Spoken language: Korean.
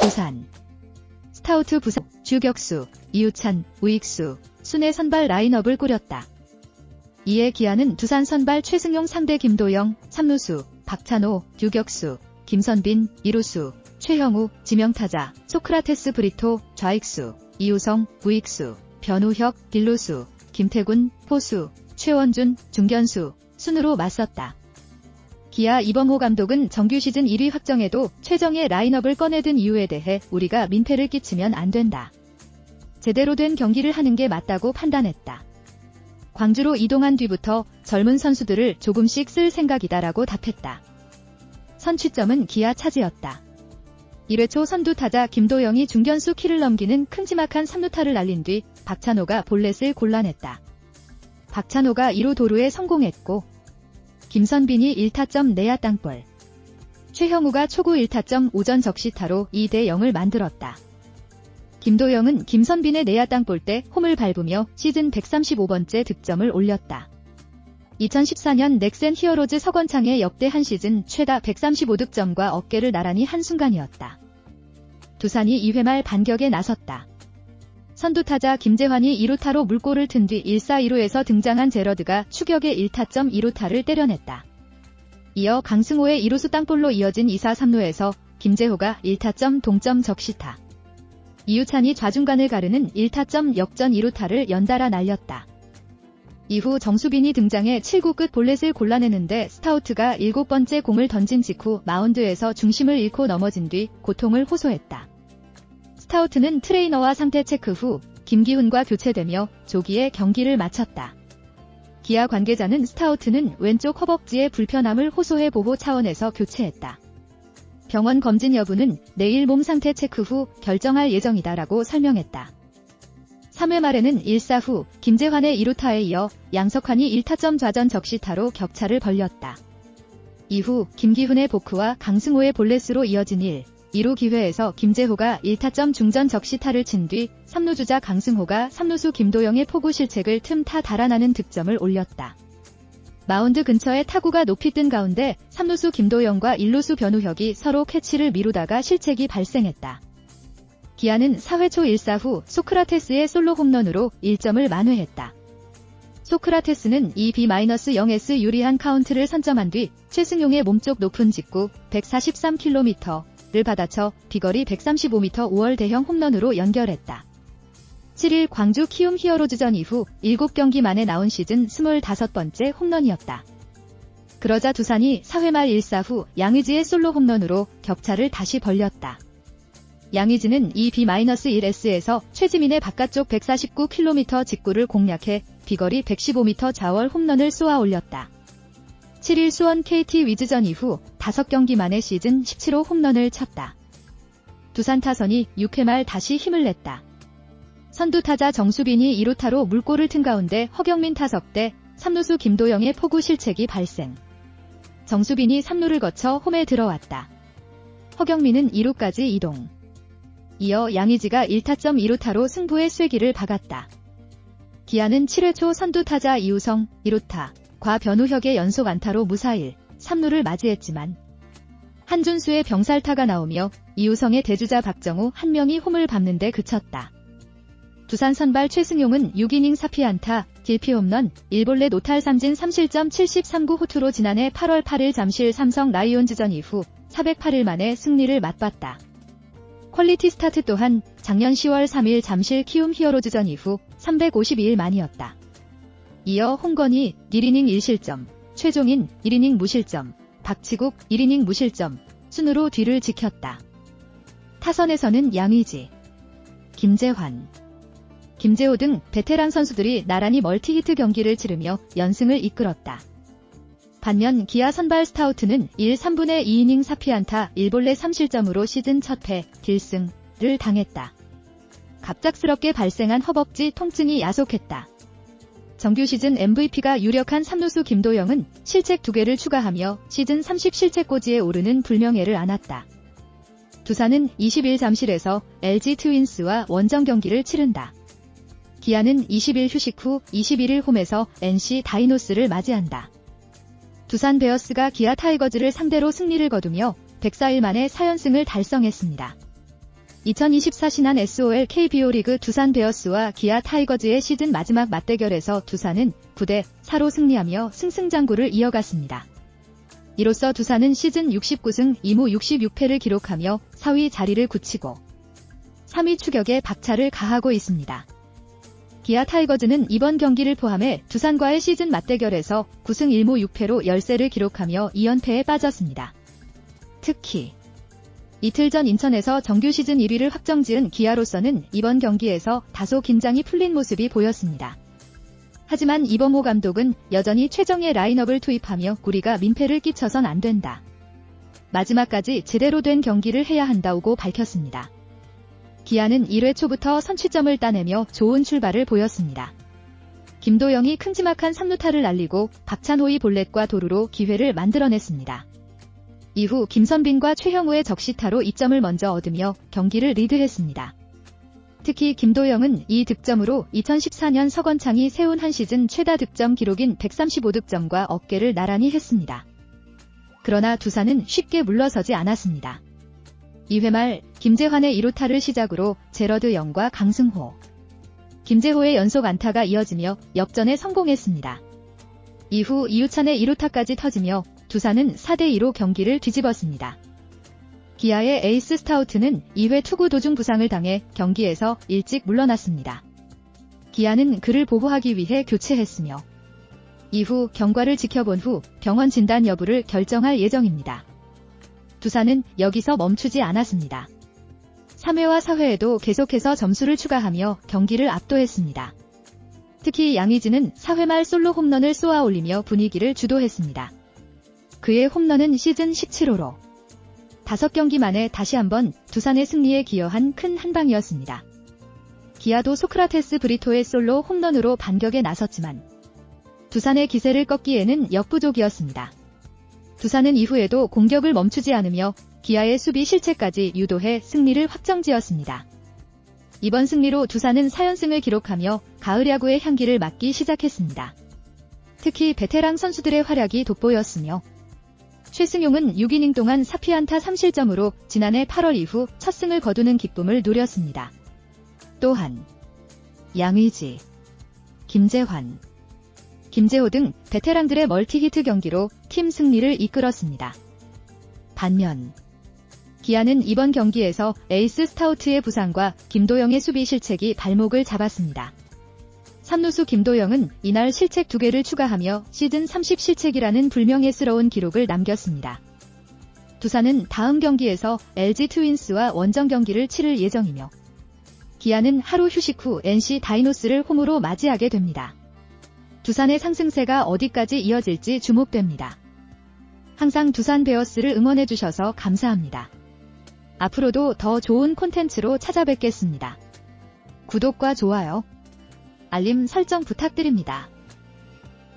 두산. 스타우트 부산, 주격수, 이우찬, 우익수, 순의 선발 라인업을 꾸렸다. 이에 기아는 두산 선발 최승용 상대 김도영, 3루수, 박찬호, 유격수, 김선빈, 2루수, 최형우, 지명타자, 소크라테스 브리토, 좌익수, 이우성, 우익수, 변우혁, 1루수, 김태군, 포수, 최원준, 중견수, 순으로 맞섰다. 기아 이범호 감독은 정규 시즌 1위 확정에도 최정예 라인업을 꺼내든 이유에 대해 우리가 민폐를 끼치면 안 된다. 제대로 된 경기를 하는 게 맞다고 판단했다. 광주로 이동한 뒤부터 젊은 선수들을 조금씩 쓸 생각이다라고 답했다. 선취점은 기아 차지였다. 1회 초 선두 타자 김도영이 중견수 키를 넘기는 큼지막한 3루타를 날린 뒤 박찬호가 볼넷을 골라냈다. 박찬호가 2루 도루에 성공했고 김선빈이 1타점 내야 땅볼, 최형우가 초구 1타점 오전 적시타로 2대0을 만들었다. 김도영은 김선빈의 내야 땅볼 때 홈을 밟으며 시즌 135번째 득점을 올렸다. 2014년 넥센 히어로즈 서건창의 역대 한 시즌 최다 135득점과 어깨를 나란히 한 순간이었다. 두산이 2회 말 반격에 나섰다. 선두타자 김재환이 2루타로 물꼬를 튼 뒤 1-4-2루에서 등장한 제러드가 추격의 1타점 2루타를 때려냈다. 이어 강승호의 2루수 땅볼로 이어진 2-4-3루에서 김재호가 1타점 동점 적시타, 이우찬이 좌중간을 가르는 1타점 역전 2루타를 연달아 날렸다. 이후 정수빈이 등장해 7구 끝 볼넷을 골라내는데 스타우트가 7번째 공을 던진 직후 마운드에서 중심을 잃고 넘어진 뒤 고통을 호소했다. 스타우트는 트레이너와 상태 체크 후 김기훈과 교체되며 조기에 경기를 마쳤다. 기아 관계자는 스타우트는 왼쪽 허벅지의 불편함을 호소해 보호 차원에서 교체했다. 병원 검진 여부는 내일 몸 상태 체크 후 결정할 예정이다라고 설명했다. 3회 말에는 1사 후 김재환의 2루타에 이어 양석환이 1타점 좌전 적시타로 격차를 벌렸다. 이후 김기훈의 보크와 강승호의 볼넷으로 이어진 2루 기회에서 김재호가 1타점 중전 적시타를 친 뒤 3루 주자 강승호가 3루수 김도영의 포구 실책을 틈타 달아나는 득점을 올렸다. 마운드 근처에 타구가 높이 뜬 가운데 3루수 김도영과 1루수 변우혁이 서로 캐치를 미루다가 실책이 발생했다. 기아는 4회 초 1사 후 소크라테스의 솔로 홈런으로 1점을 만회했다. 소크라테스는 2B-0S 유리한 카운트를 선점한 뒤 최승용의 몸쪽 높은 직구 143km를 받아쳐 비거리 135m 5월 대형 홈런으로 연결했다. 7일 광주 키움 히어로즈전 이후 7경기 만에 나온 시즌 25번째 홈런이었다. 그러자 두산이 4회 말 1사 후 양의지의 솔로 홈런으로 격차를 다시 벌렸다. 양의지는 2B-1S에서 최지민의 바깥쪽 149km 직구를 공략해 비거리 115m 좌월 홈런을 쏘아 올렸다. 7일 수원 KT 위즈전 이후 5경기 만에 시즌 17호 홈런을 쳤다. 두산 타선이 6회 말 다시 힘을 냈다. 선두타자 정수빈이 2루타로 물꼬를 튼 가운데 허경민 타석 때 3루수 김도영의 포구 실책이 발생. 정수빈이 3루를 거쳐 홈에 들어왔다. 허경민은 2루까지 이동. 이어 양의지가 1타점 2루타로 승부의 쐐기를 박았다. 기아는 7회 초 선두타자 이우성 2루타, 과 변우혁의 연속 안타로 무사일 3루를 맞이했지만 한준수의 병살타가 나오며 이우성의 대주자 박정우 한 명이 홈을 밟는 데 그쳤다. 두산 선발 최승용은 6이닝 4피안타, 딜피 홈런, 1볼넷 5탈 3진 3실점 73구 호투로 지난해 8월 8일 잠실 삼성 라이온즈전 이후 408일 만에 승리를 맛봤다. 퀄리티 스타트 또한 작년 10월 3일 잠실 키움 히어로즈전 이후 352일 만이었다. 이어 홍건희 1이닝 1실점, 최종인 1이닝 무실점, 박치국 1이닝 무실점, 순으로 뒤를 지켰다. 타선에서는 양의지, 김재환, 김재호 등 베테랑 선수들이 나란히 멀티히트 경기를 치르며 연승을 이끌었다. 반면 기아 선발 스타우트는 1, 3분의 2이닝 4피안타 1볼넷 3실점으로 시즌 첫 패, 딜승을 당했다. 갑작스럽게 발생한 허벅지 통증이 야속했다. 정규 시즌 MVP가 유력한 3루수 김도영은 실책 2개를 추가하며 시즌 30실책고지에 오르는 불명예를 안았다. 두산은 20일 잠실에서 LG 트윈스와 원정 경기를 치른다. 기아는 20일 휴식 후 21일 홈에서 NC 다이노스를 맞이한다. 두산 베어스가 기아 타이거즈를 상대로 승리를 거두며 104일 만에 4연승을 달성했습니다. 2024 신한 SOL KBO 리그 두산 베어스와 기아 타이거즈의 시즌 마지막 맞대결에서 두산은 9대4로 승리하며 승승장구를 이어갔습니다. 이로써 두산은 시즌 69승 2무 66패를 기록하며 4위 자리를 굳히고 3위 추격에 박차를 가하고 있습니다. 기아 타이거즈는 이번 경기를 포함해 두산과의 시즌 맞대결에서 9승 1무 6패로 열세를 기록하며 2연패에 빠졌습니다. 특히 이틀 전 인천에서 정규 시즌 1위를 확정지은 기아로서는 이번 경기에서 다소 긴장이 풀린 모습이 보였습니다. 하지만 이범호 감독은 여전히 최정예 라인업을 투입하며 우리가 민폐를 끼쳐선 안 된다. 마지막까지 제대로 된 경기를 해야 한다고 밝혔습니다. 기아는 1회 초부터 선취점을 따내며 좋은 출발을 보였습니다. 김도영이 큼지막한 3루타를 날리고 박찬호의 볼넷과 도루로 기회를 만들어냈습니다. 이후 김선빈과 최형우의 적시타로 2점을 먼저 얻으며 경기를 리드했습니다. 특히 김도영은 이 득점으로 2014년 서건창이 세운 한 시즌 최다 득점 기록인 135득점과 어깨를 나란히 했습니다. 그러나 두산은 쉽게 물러서지 않았습니다. 2회 말 김재환의 2루타를 시작으로 제러드 영과 강승호, 김재호의 연속 안타가 이어지며 역전에 성공했습니다. 이후 이우찬의 2루타까지 터지며 두산은 4대2로 경기를 뒤집었습니다. 기아의 에이스 스타우트는 2회 투구 도중 부상을 당해 경기에서 일찍 물러났습니다. 기아는 그를 보호하기 위해 교체했으며 이후 경과를 지켜본 후 병원 진단 여부를 결정할 예정입니다. 두산은 여기서 멈추지 않았습니다. 3회와 4회에도 계속해서 점수를 추가하며 경기를 압도했습니다. 특히 양의지는 4회 말 솔로 홈런을 쏘아 올리며 분위기를 주도했습니다. 그의 홈런은 시즌 17호로 5경기 만에 다시 한번 두산의 승리에 기여한 큰 한방이었습니다. 기아도 소크라테스 브리토의 솔로 홈런으로 반격에 나섰지만 두산의 기세를 꺾기에는 역부족이었습니다. 두산은 이후에도 공격을 멈추지 않으며 기아의 수비 실책까지 유도해 승리를 확정지었습니다. 이번 승리로 두산은 4연승을 기록하며 가을 야구의 향기를 맡기 시작했습니다. 특히 베테랑 선수들의 활약이 돋보였으며 최승용은 6이닝 동안 4피안타 3실점으로 지난해 8월 이후 첫 승을 거두는 기쁨을 누렸습니다. 또한 양의지, 김재환, 김재호 등 베테랑들의 멀티히트 경기로 팀 승리를 이끌었습니다. 반면 기아는 이번 경기에서 에이스 스타우트의 부상과 김도영의 수비 실책이 발목을 잡았습니다. 3루수 김도영은 이날 실책 2개를 추가하며 시즌 30실책이라는 불명예스러운 기록을 남겼습니다. 두산은 다음 경기에서 LG 트윈스와 원정 경기를 치를 예정이며 기아는 하루 휴식 후 NC 다이노스를 홈으로 맞이하게 됩니다. 두산의 상승세가 어디까지 이어질지 주목됩니다. 항상 두산 베어스를 응원해주셔서 감사합니다. 앞으로도 더 좋은 콘텐츠로 찾아뵙겠습니다. 구독과 좋아요, 알림 설정 부탁드립니다.